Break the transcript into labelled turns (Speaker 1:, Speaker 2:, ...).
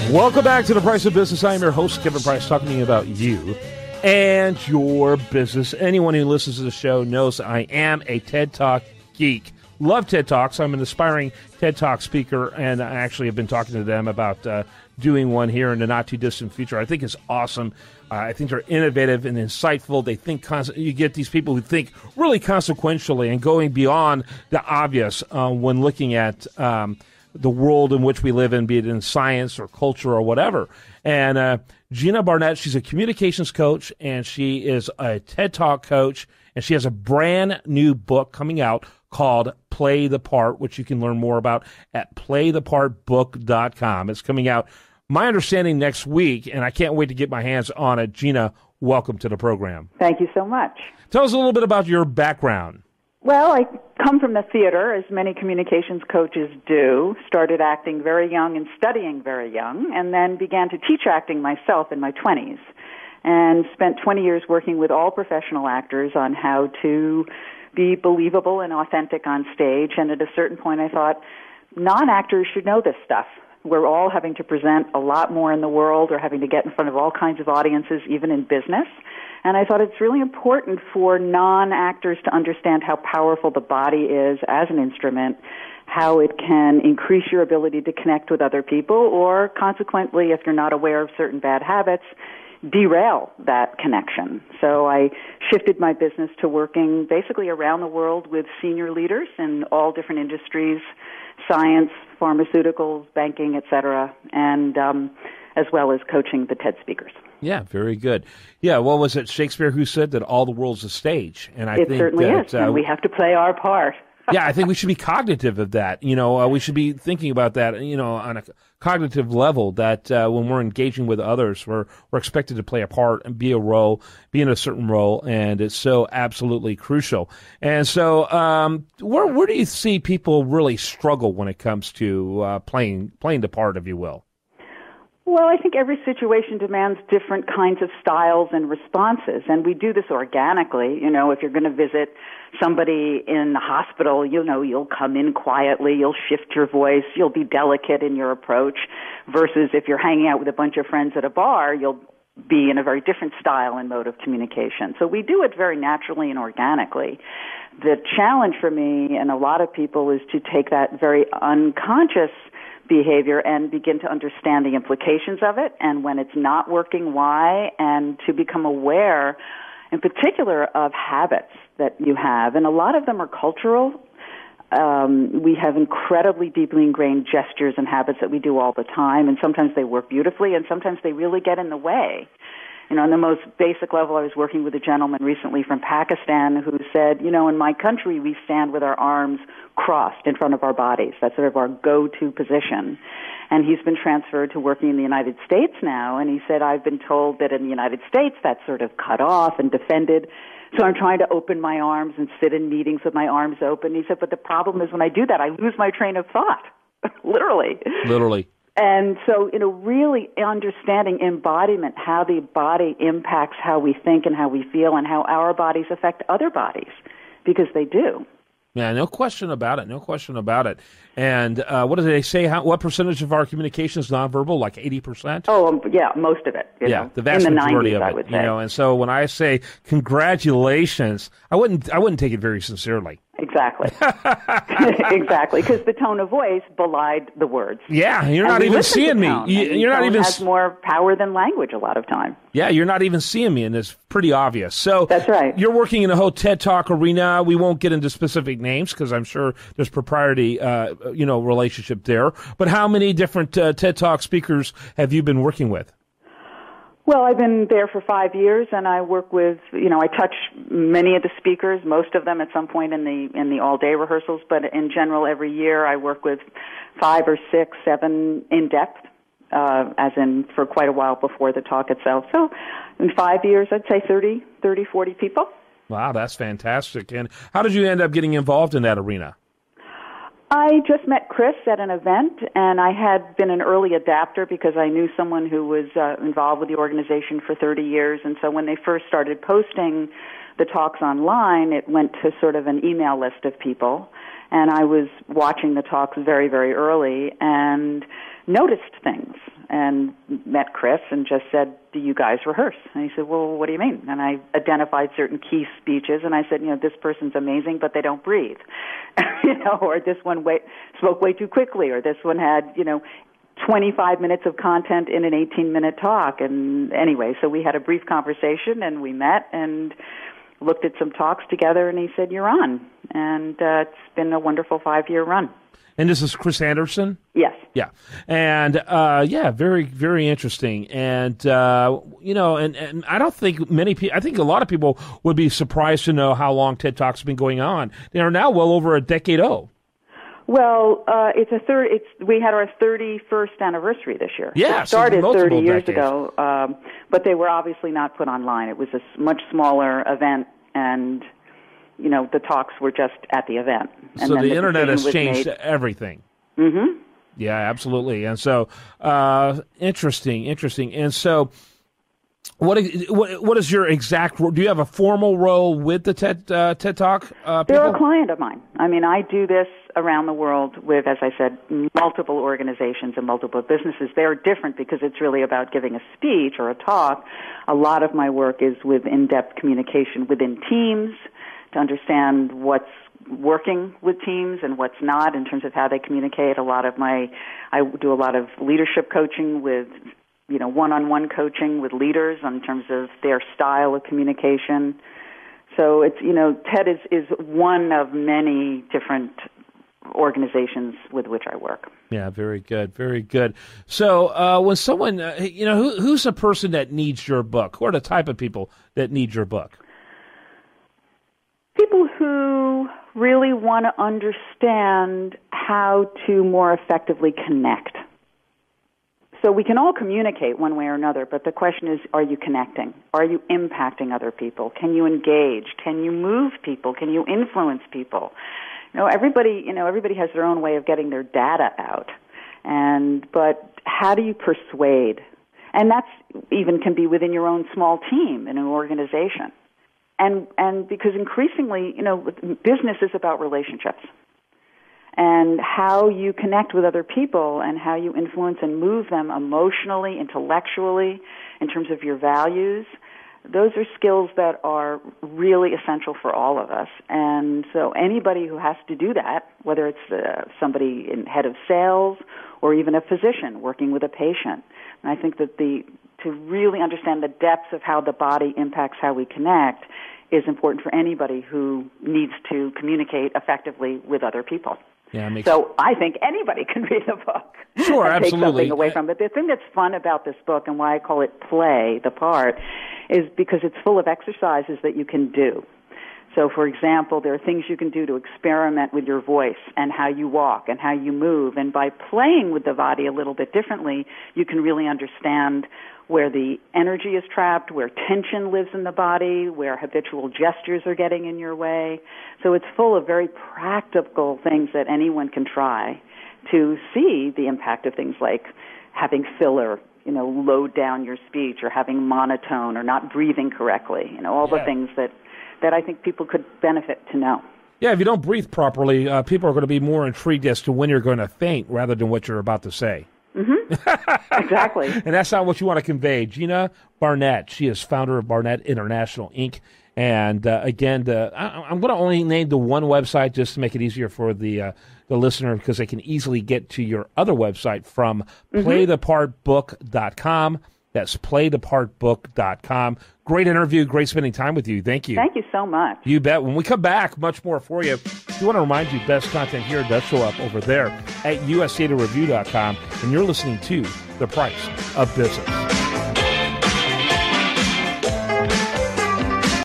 Speaker 1: Welcome back to The Price of Business. I am your host, Kevin Price, talking to you about you and your business. Anyone who listens to the show knows I am a TED Talk geek. Love TED Talks. I'm an aspiring TED Talk speaker, and I actually have been talking to them about doing one here in the not-too-distant future. I think it's awesome. I think they're innovative and insightful. They think you get these people who think really consequentially and going beyond the obvious when looking at the world in which we live in, be it in science or culture or whatever. And Gina Barnett, she's a communications coach, and she is a TED Talk coach, and she has a brand new book coming out called Play the Part, which you can learn more about at playthepartbook.com. It's coming out, my understanding, next week, and I can't wait to get my hands on it. Gina, welcome to the program.
Speaker 2: Thank you so much.
Speaker 1: Tell us a little bit about your background.
Speaker 2: Well, I come from the theater, as many communications coaches do. Started acting very young and studying very young, and then began to teach acting myself in my 20s. And spent 20 years working with all professional actors on how to be believable and authentic on stage. And at a certain point, I thought, non-actors should know this stuff. We're all having to present a lot more in the world, or having to get in front of all kinds of audiences, even in business. And I thought it's really important for non-actors to understand how powerful the body is as an instrument, how it can increase your ability to connect with other people, or consequently, if you're not aware of certain bad habits, derail that connection. So I shifted my business to working basically around the world with senior leaders in all different industries, science, pharmaceuticals, banking, etc., and as well as coaching the TED speakers.
Speaker 1: Yeah, very good. Yeah, what was it, Shakespeare who said that all the world's a stage? And I think
Speaker 2: certainly is, and we have to play our part.
Speaker 1: Yeah, I think we should be cognitive of that. We should be thinking about that, on a cognitive level, that when we're engaging with others, we're expected to play a part and be in a certain role, and it's so absolutely crucial. And so where do you see people really struggle when it comes to playing the part, if you will?
Speaker 2: Well, I think every situation demands different kinds of styles and responses, and we do this organically. If you're going to visit somebody in the hospital, you'll come in quietly, you'll shift your voice, you'll be delicate in your approach, versus if you're hanging out with a bunch of friends at a bar, you'll be in a very different style and mode of communication. So we do it very naturally and organically. The challenge for me and a lot of people is to take that very unconscious behavior and begin to understand the implications of it, and when it's not working, why, and to become aware, in particular, of habits that you have. And a lot of them are cultural. We have incredibly deeply ingrained gestures and habits that we do all the time, and sometimes they work beautifully, and sometimes they really get in the way. On the most basic level, I was working with a gentleman recently from Pakistan who said, in my country, we stand with our arms crossed in front of our bodies. That's sort of our go-to position. And he's been transferred to working in the United States now, and he said, I've been told that in the United States that's sort of cut off and defended, so I'm trying to open my arms and sit in meetings with my arms open. He said, but the problem is when I do that, I lose my train of thought, literally. And so, really understanding embodiment, how the body impacts how we think and how we feel, and how our bodies affect other bodies, because they do.
Speaker 1: Yeah, no question about it. And what do they say? What percentage of our communication is nonverbal? Like 80%?
Speaker 2: Oh, yeah, most of it.
Speaker 1: The vast
Speaker 2: in the
Speaker 1: majority
Speaker 2: 90s,
Speaker 1: of it.
Speaker 2: I would say.
Speaker 1: And so when I say congratulations, I wouldn't take it very sincerely.
Speaker 2: Exactly. Exactly, because the tone of voice belied the words.
Speaker 1: Yeah, you're not even seeing me. You're not even
Speaker 2: has more power than language a lot of time.
Speaker 1: Yeah, you're not even seeing me, and it's pretty obvious. So
Speaker 2: that's right.
Speaker 1: You're working in a whole TED Talk arena. We won't get into specific names because I'm sure there's propriety, relationship there. But how many different TED Talk speakers have you been working with?
Speaker 2: Well, I've been there for 5 years, and I work with, I touch many of the speakers, most of them at some point in the all-day rehearsals, but in general, every year I work with 5 or 6, 7 in-depth, as in for quite a while before the talk itself. So in 5 years, I'd say 30, 40 people.
Speaker 1: Wow, that's fantastic. And how did you end up getting involved in that arena?
Speaker 2: I just met Chris at an event, and I had been an early adapter because I knew someone who was involved with the organization for 30 years. And so when they first started posting the talks online, it went to sort of an email list of people. And I was watching the talks very, very early and noticed things. and met Chris and just said, do you guys rehearse? And he said, well, what do you mean? And I identified certain key speeches, and I said, this person's amazing, but they don't breathe. Or this one spoke way too quickly, or this one had, 25 minutes of content in an 18-minute talk. And anyway, so we had a brief conversation, and we met and looked at some talks together, and he said, you're on. And it's been a wonderful 5-year run.
Speaker 1: And this is Chris Anderson?
Speaker 2: Yes.
Speaker 1: Yeah. And, very, very interesting. And, and I don't think many people, I think a lot of people would be surprised to know how long TED Talks have been going on. They are now well over a decade old.
Speaker 2: Well, we had our 31st anniversary this year.
Speaker 1: Yeah,
Speaker 2: it started 30 years
Speaker 1: decades
Speaker 2: ago, but they were obviously not put online. It was a much smaller event, and the talks were just at the event. And
Speaker 1: so
Speaker 2: then
Speaker 1: the internet has changed
Speaker 2: made.
Speaker 1: everything.
Speaker 2: Mm-hmm.
Speaker 1: Yeah, absolutely. And so, interesting. And so, what is your exact role? Do you have a formal role with the TED Talk people?
Speaker 2: They're a client of mine. I mean, I do this around the world with, as I said, multiple organizations and multiple businesses. They're different because it's really about giving a speech or a talk. A lot of my work is with in-depth communication within teams to understand what's working with teams and what's not in terms of how they communicate. I do a lot of leadership coaching with, one-on-one coaching with leaders in terms of their style of communication. So it's, TED is one of many different organizations with which I work.
Speaker 1: Yeah, very good, very good. So when someone, who's the person that needs your book? Who are the type of people that need your book?
Speaker 2: People who really want to understand how to more effectively connect. So we can all communicate one way or another, but the question is, are you connecting? Are you impacting other people? Can you engage? Can you move people? Can you influence people? Everybody has their own way of getting their data out. But how do you persuade? And that's even can be within your own small team in an organization. And because increasingly, business is about relationships and how you connect with other people and how you influence and move them emotionally, intellectually, in terms of your values. Those are skills that are really essential for all of us. And so anybody who has to do that, whether it's somebody in head of sales or even a physician working with a patient, and I think that to really understand the depths of how the body impacts how we connect is important for anybody who needs to communicate effectively with other people.
Speaker 1: Yeah,
Speaker 2: so I think anybody can read the book.
Speaker 1: Sure,
Speaker 2: and
Speaker 1: absolutely.
Speaker 2: Take something away from it. The thing that's fun about this book and why I call it Play, the part, is because it's full of exercises that you can do. So, for example, there are things you can do to experiment with your voice and how you walk and how you move. And by playing with the body a little bit differently, you can really understand where the energy is trapped, where tension lives in the body, where habitual gestures are getting in your way. So it's full of very practical things that anyone can try to see the impact of things like having filler, load down your speech, or having monotone, or not breathing correctly, all the things that I think people could benefit to know.
Speaker 1: Yeah, if you don't breathe properly, people are going to be more intrigued as to when you're going to faint rather than what you're about to say.
Speaker 2: Mm-hmm. Exactly.
Speaker 1: And that's not what you want to convey. Gina Barnett, she is founder of Barnett International, Inc. And again, I'm going to only name the one website just to make it easier for the listener, because they can easily get to your other website from playthepartbook.com. That's playthepartbook.com. Great interview. Great spending time with you. Thank you.
Speaker 2: Thank you so much.
Speaker 1: You bet. When we come back, much more for you. We want to remind you, best content here does show up over there at usdatareview.com. And you're listening to The Price of Business.